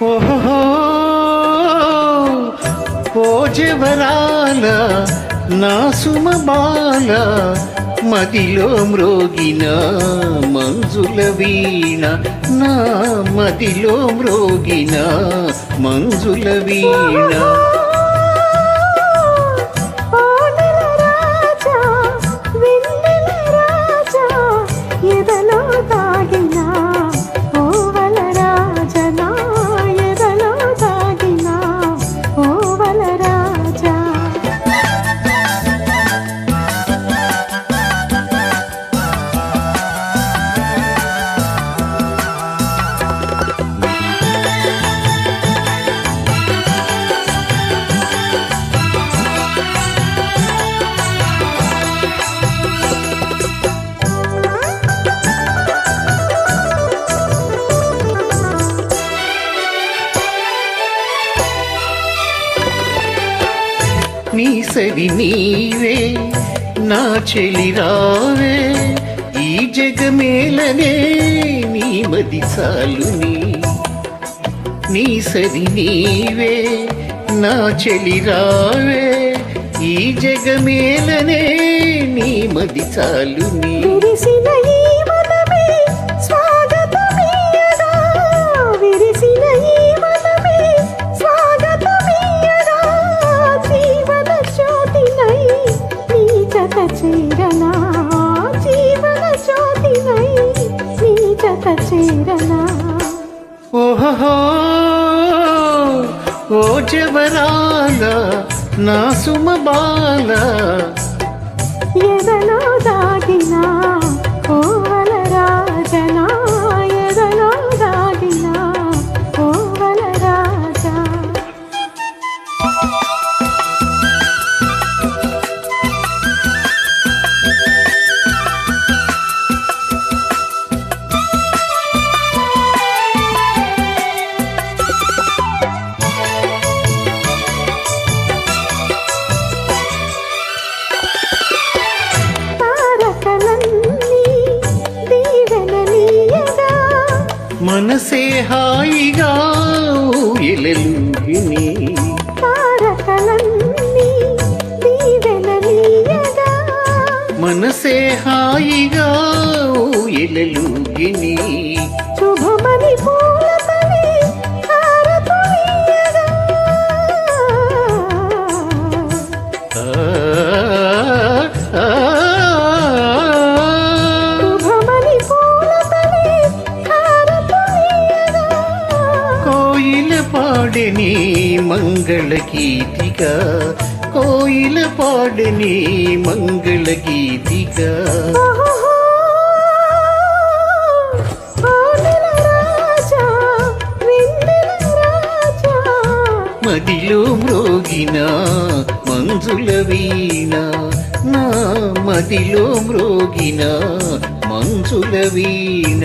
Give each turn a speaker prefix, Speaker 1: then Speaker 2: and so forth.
Speaker 1: ఓహో ఓజవరాల నా సుమబాల మదిలో మ్రోగిన మంజుల వీణ నా మదిలో మ్రోగిన మంజుల వీణ నీ సరి నీవే నా చెలిరావే ఈ జగమేలనే నీ మది సాలుని నీ సరి నీవే నా చెలిరావే ఈ జగమేలనే నీ మది సాలుని ఓహో ఓ జవరాల నా సుమబాల
Speaker 2: ఎదలో దాగిన ఓవల రాజనా ఎదలో దాగిన ఓవల రాజా
Speaker 1: మనసే హాయిగా ఊయలలుగిని
Speaker 2: తారకలన్నీ దీవెనలీయగా
Speaker 1: మనసే హాయిగా ఊయలలుగిని
Speaker 2: శుభమని పూలతని హారతులీయగా
Speaker 1: పాడని మంగళ గీతిగా కోయిల పాడని మంగళ గీతిగా మదిలో మ్రోగిన మంజుల వీణ నా మదిలో మ్రోగిన మంజుల వీణ